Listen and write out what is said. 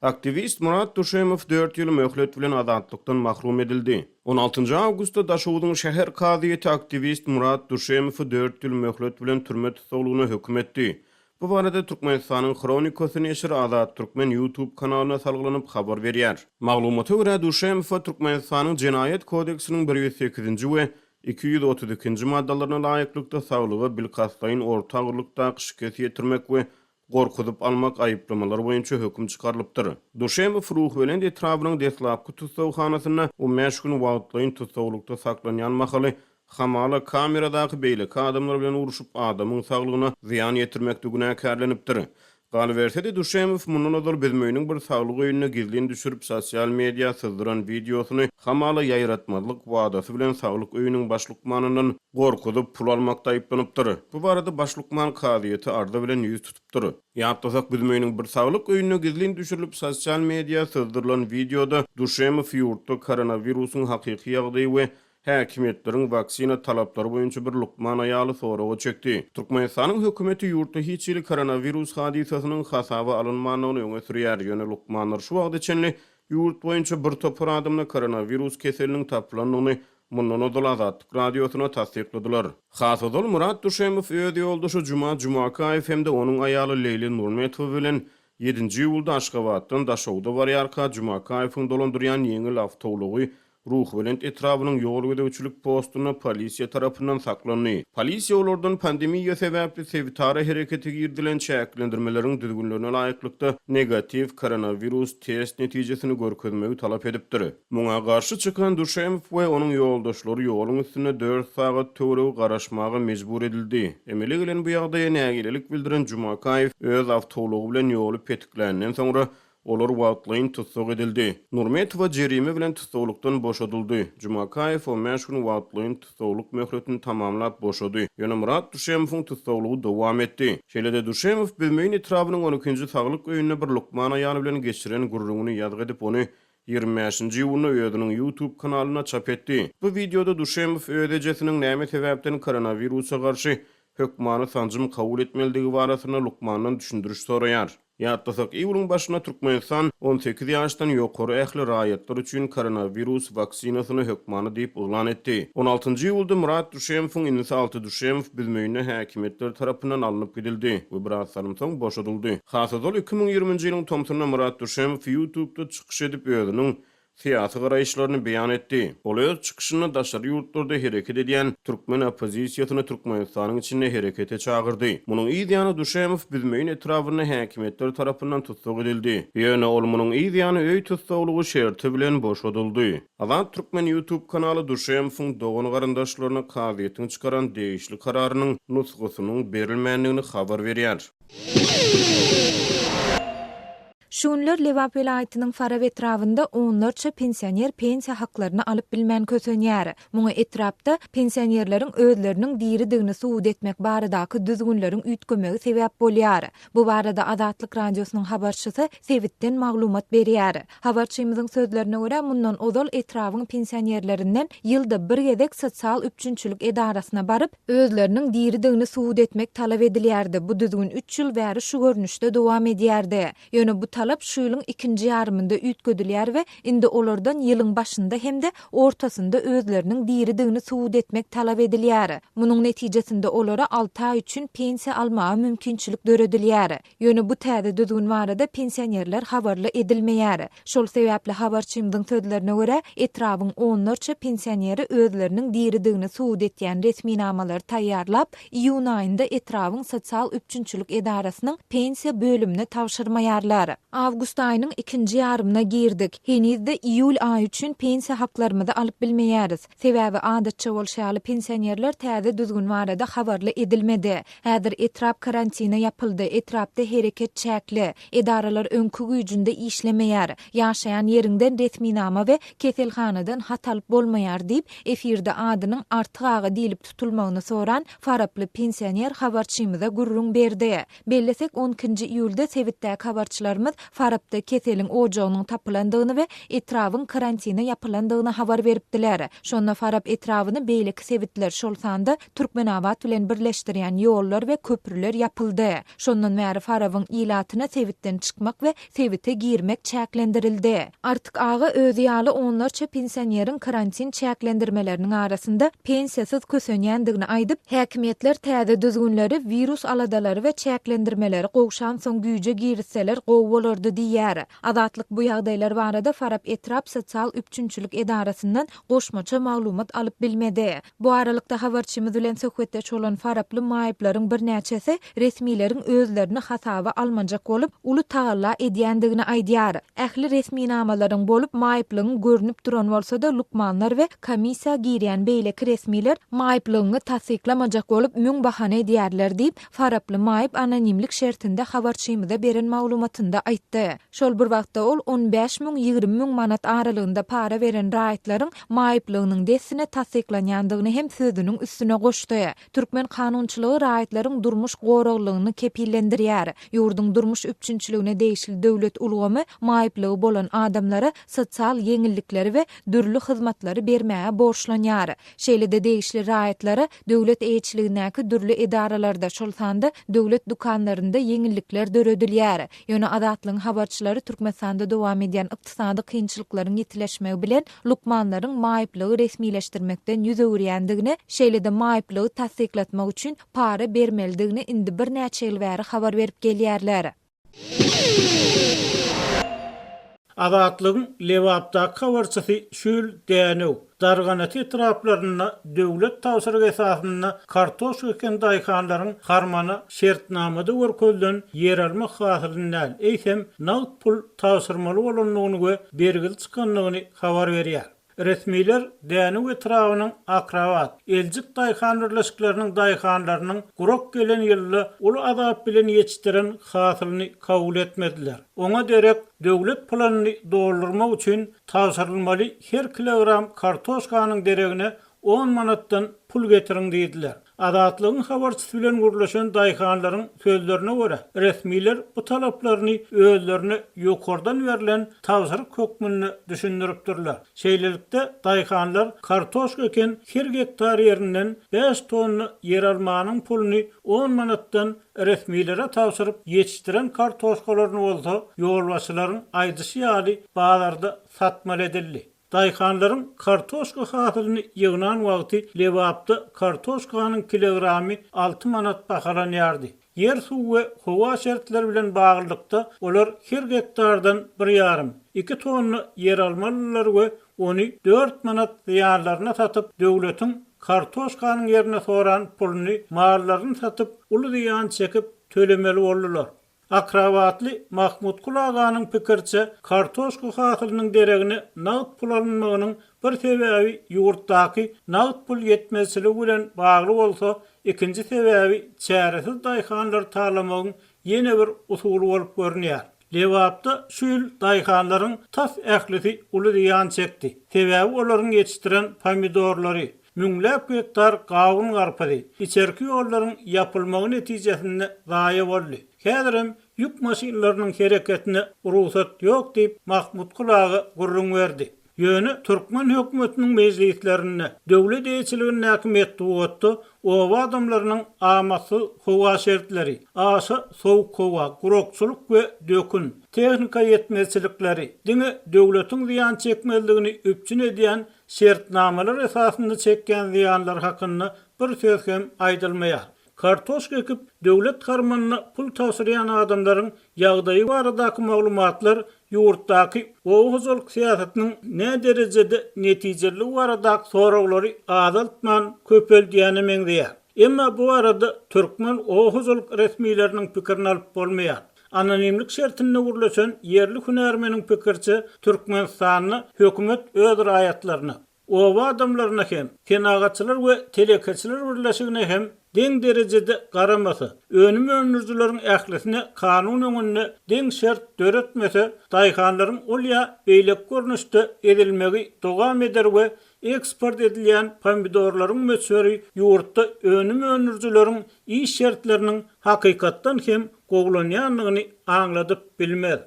Aktivist Murat Duşemow 4 ýyl möhlet bilen azatlykdan mahrum edildi. 16 awgustda Daşowdyň şäher kadyýety aktivist Murat Duşemow 4 ýyl möhlet bilen türme tutulgyna hökm etdi. Bu barada Türkmenistanyň Kronikasy neşri Azat Türkmen YouTube kanalyna salgylanyp habar berýär. Maglumata görä Duşemow Türkmenistanyň Jenaýet kodeksiniň 108-nji we 232-nji maddalaryna laýyklykda saglygy bilkaslaýyn ortaglykda şikayet ýetirmek we gorkudup almak aýyplamалар boýunça hökm çykarylypdyr. Duşemow ruh bilen etrabynyň deslapky tutsawyhanasyna o meşgul wagtlaýyn tutsawlykda saklanýan mahaly hamala kameradaky beýleki adamlar bilen uruşup adamyň saglygyna ziýan ýetirmekde günäkärlenipdir. Galbersede Duşemow mundan odar bilmeýiniň bir saglyk öýüne gizlin düşürüp sosial media sızdıran videosyny hamala ýaýratmalyk wadasy bilen saglyk öýüniň başlykmanynyň gorkudyp pul almakda aýyplanypdyr. Bu barada başlykman kadyýety arda bilen ýüz tutupdyr. Ýa-da bilmeýiniň bir saglyk öýüne gizlin düşürilip sosial media sızdyrylan videoda Duşemow ýurtda koronawirusyň hakyky ýagdaýy we häkimetleriň vaksina talaplary boýunça bir lukman aýaly soragy çekdi. Türkmenistanyň hökümeti ýurtda hiç ýyl koronawirus hadisasynyň hasaby alynmagyny öňe sürýär. Ýöne lukmanlar şu wagtda çenli ýurt boýunça bir topar adamna koronawirus keseliniň tapylanyny mundan odal Azatlyk radiosyna tasdiqladylar. Hasodal Murat Duşemow öz ýoldaşy Juma Kaýew hemde onuň aýaly Leyli Nurmetow bilen 7-nji ýylda Aşgabatdan Daşowda barýarka Juma Kaýewiň dolandyrýan ýeňil awtowlugy ruh bilen etrabynyň ýol gödäwçilik postuny polisiýa tarapyndan saklandy. Polisiýa olardan pandemiýa sebäpli sevitara hereketi girdilen çäklendirmeleriň düzgünligine laýyklykda negativ koronawirus test netijesini görkezmegi talap edipdir. Muňa garşy çykan Duşemow we onuň ýoldaşlary ýoluň üstüne 4 sagat töwereg garaşmaga mejbur edildi. Emeli bilen bu ýagdaýa nägilelik bildiren Juma Kaýew öz awtowlugy bilen ýoly petiklenden soňra olar wagtlaýyn tutsak edildi. Nurmetow jerime bilen tutsawlykdan boşadyldy. Juma Kaýew o meşgul wagtlaýyn tutsawlyk möhletini tamamlap boşady. Ýöne Murat Duşemowyň tutsawlygy dowam etdi. Şeýle-de Duşemow bilmeýin etrabynyň 12-nji saglyk öýüne bir lukman aýaly bilen geçiren gurrugyny ýad edip ony 25-nji ýylyna özüniň YouTube kanalyna çap etdi. Bu videoda Duşemow ödejesiniň näme sebäpden koronawirusa garşy hökmany sanjym kabul etmeligi barasyna lukmandan düşündiriş soraýar. Ýa-da ýylyň başyna Türkmenistan 18 ýaşdan ýokary ähli raýatlar üçin koronawirus vaksinasyny hökmany diýip elan etdi. 16-njy ýylda Murat Duşemowyň inisi Alty Duşemow bilmeýine häkimetler tarapyndan alınıp gidildi we bir az soň boşadyldy. Hasodal 2020-nji ýylyň tomturyna Murat Duşemow YouTube'da çykyş edip özüniň siyasi garaýşlaryny beýan etdi. Ol öz çykyşyny daşary ýurtlarda hereket edýän türkmen opozisiýasyny Türkmenistanyň içinde herekete çağırdy. Munyň ýa-da Duşemow bilmeýin etrabyny häkimetler tarapyndan tutsak edildi. Ýöne ol munyň ýa-da öý tutsawlygy şerti bilen boşadyldy. Azat Türkmen YouTube kanaly Duşemowyň dogan garandaşlaryna kadyýetini çykaran değişli kararynyň nusgasynyň berilmänligini habar berýär. Şunlar Lewap welaýatynyň Faraw etrafynda onlarça pensioner pensiya haklaryny alyp bilmän kösenýär. Muňa etrapda pensionerleriň özleriniň diri-digini suwd etmek baradaky düzgünleriň üýtgemegi sebäp bolýar. Bu barada Azatlyk radiosynyň habarçysy Sewitden maglumat berýär. Habarçymyzyň sözlerine görä mundan ozal etrabyň pensionerlerinden ýylda bir gezek sosial üçinçilik edarasyna baryp özleriniň diri-digini suwd etmek talap edilýärdi. Bu düzgün 3 ýyl bäri şu görnüşde dowam edýärdi. Ýöne bu talap şu ýylyň ikinji ýarymynda üýtgedilýär we indi olardan ýylyň başynda hemde ortasynda özleriniň diri-digini suwd etmek talap edilýär. Munyň netijesinde olara 6 aý üçin pensiya almaga mümkinçilik döredilýär. Ýöne bu täze düzgün barada pensionerler habarly edilmeýär. Şol sebäpli habarçymyzyň sözlerine görä etrabyň onlarça pensioneri özleriniň diri-digini suwd etýän resminamalar taýýarlap iýun aýynda etrabyň sosial üçinçilik edarasynyň pensiya bölümine tawşyrmaýarlar. Awgust aýynyň ikinji ýarymyna girdik. Henizde iýul aýy üçin pensiya haklarymyzy alyp bilmeýäris. Sebäbi adatça bolşaly pensionerler täze düzgün barada habarly edilmedi. Häzir etrap karantina ýapyldy. Etrapda hereket çäkli. Edaralar öňkü güýjünde işlemeýär. Ýaşaýan ýerinden resminama we keselhanadan hat alyp bolmaýar diýip efirde adynyň artygagy diýilip tutulmagyny soran Faraply pensioner habarçymyza gurrun berdi. Bellesek 12-nji iýulda Sewitdäki habarçylarymyz Farapda keseliň ojagynyň tapylandygyny we etrawyň karantine yapylandygyny habar beripdiler. Şonda Farap etrawyny beýleki sebitler şolsanda Türkmenabad bilen birleşdirýän ýollar we köprüler yapyldy. Şondan bäri Farabyň ilatyna sebitten çykmak we sebite girmek çäklendirildi. Artyk ağa özü ýaly onlarça pensioneriň karantin çäklendirmeleriniň arasynda pensiýasız kösenýändigini aýdyp, häkimetler täze düzgünleri virus aladalary we çäklendirmeleri gowşan soň güýje giritseler gowy bolardy diýär. Azatlyk bu ýagdaýlar barada Farap etrap sosial üpçünçilik edarasyndan goşmaça maglumat alyp bilmedi. Bu aralykda habarçymyz bilen söhbetde çolan Faraply maýyplaryň bir näçesi resmiýleriň özlerini hasaba almanjak bolup uly taýla edýändigini aýdýar. Ähli resmi namalaryň bolup maýyplygyň görünüp duran bolsa-da lukmanlar we komissiýa girýän beýleki resmiýler maýyplygyny tasdiklamajak bolup müň bahane edýärler diýip Faraply maýyp anonimlik şertinde habarçymyza beren maglumatynda aýtdy. Şol bir wagtda ol 15.000-20.000 manat aralygynda para beren raýatlaryň maýyplygynyň desine tasdiklanýandygyny hem sözüniň üstüne goşdy. Türkmen kanunçylygy raýatlaryň durmuş goraglygyny kepillendirýär. Ýurduň durmuş üpçünçiligine değişil döwlet ulgamy maýyplygy bolan adamlara sosial yeňillikleri we dürli hyzmatlary bermäge borçlanýar. Şeýle-de değişli raýatlara döwlet eýçiligindäki dürli edaralarda şolsanda döwlet dukanlarynda yeňillikler döredilýär. Ýöne Azatlygyň habarçylary Türkmenistanda dowam edýän ykdysady kynçylyklaryň ýetileşmegi bilen lukmanlaryň maýyplygy resmiýleşdirmekden ýüz öwürýändigini, şeýle-de maýyplygy tasdiklatmak üçin para bermelidigini indi bir näçe ýyl bäri habar berip gelýärler. Azatlygyň Lewapdaky habarçysy Şül Dänew darganaty etraplaryna döwlet tawsiry esasyna kartoş eken daýkanlaryň harmany şertnamada görkezden yer almak hasylynyň eýsem nagd pul tawsyrmaly bolanlygyny we bergil çykanlygyny habar berýär. Resmiler Dänew etrawynyň akrabat, eljik daýkan birleşikleriniň daýkanlarynyň gurok gelen ýylly uly azap bilen ýetişdiren hasylyny kabul etmediler. Oňa derek döwlet planyny doldurmak üçin tawsyrylmaly her kilogram kartoşkanyň deregine 10 manatdan pul getirin diýdiler. Azatlygyň habarçysy bilen gürleşen daýkanlaryň sözlerine görä, resmiler bu talaplaryny özlerine ýokardan berilen tawsyr kökmünni düşündiripdirler. Şeýlelikde daýkanlar kartoşka eken her hektar ýerinden 5 tonna yer almanyň puluny 10 manatdan resmiýlere tawsyryp ýetişdiren kartoşkalaryny bolsa ýolbaşçylaryň aýdyşy ýaly bazarda satmaly edildi. Daýkanlaryň kartoşka hasylyny ýygnan wagty Lewapda kartoşkanyň kilogramy 6 manat bahalanýardy. Yer suw we howa şertleri bilen baglykda olar her hektardan 1,5-2 tonna yer almalylar we ony 4 manat ýarlaryna satyp döwletiň kartoşkanyň ýerine soran puluny mallaryny satyp uly diýan çekip tölemeli boldylar. Akrabatly Mahmud Kulaganyň pikirçe kartoşka hasylynyň deregine nagd pul alınmagynyň bir sebebi ýurtdaky nagd pul ýetmezligi bilen bagly bolsa, ikinji sebebi çäresiz daýkanlar taýlamagyň ýene bir usuly bolup görünýär. Lewapda şül daýkanlaryň tas ählisi uly diýan çekdi. Sebebi olaryň ýetişdiren pomidorlary, müňläp hektar gawun garpady, içerki ýollaryň ýapylmagy netijesinde zaýa boldy. Häzirim ýük maşinalarynyň hereketine ruhsat ýok diýip Mahmud Kulagy gurrun berdi. Ýöne Türkmen hökümetiniň mejlislerine döwlet eýçiliginiň häkimet wagtda owa adamlarynyň amasy howa şertleri, aşa sowuk howa, gurokçuluk we dökün, tehnika ýetmezçilikleri, diňe döwletiň ziýan çekmeligini üpçün edýän şertnamalar esasynda çekýän ziýanlar hakynda bir söz hem aýdylmaýar. Kartoşka ekip döwlet harmanyna pul tawsyrýan adamlaryň ýagdaýy baradaky maglumatlar ýurtdaky owuzlyk siýasatynyň ne derejede netijeli baradaky soraglary azaltman köpeldýäni meňdeýär. Emma bu arada Türkmen owuzlyk resmiýleriniň pikirini alyp bolmaýar. Anonimlik şertinde gürleşen yerli hünärmeniň pikirçe Türkmenistanyň hökümet öz raýatlaryna, owa adamlaryna hem, tenagatçylar we telekeçiler birleşigine hem deň derejede garamasy, önüm önürjüleriň ählisine kanun öňünde deň şert döretmese, daýkanlaryň olýa beýlek görnüşde edilmegi dowam eder we eksport edilýän pomidorlaryň möçberi ýurtda önüm önürjüleriň iş şertleriniň hakykatdan hem gowlanýanlygyny aňladyp bilmez.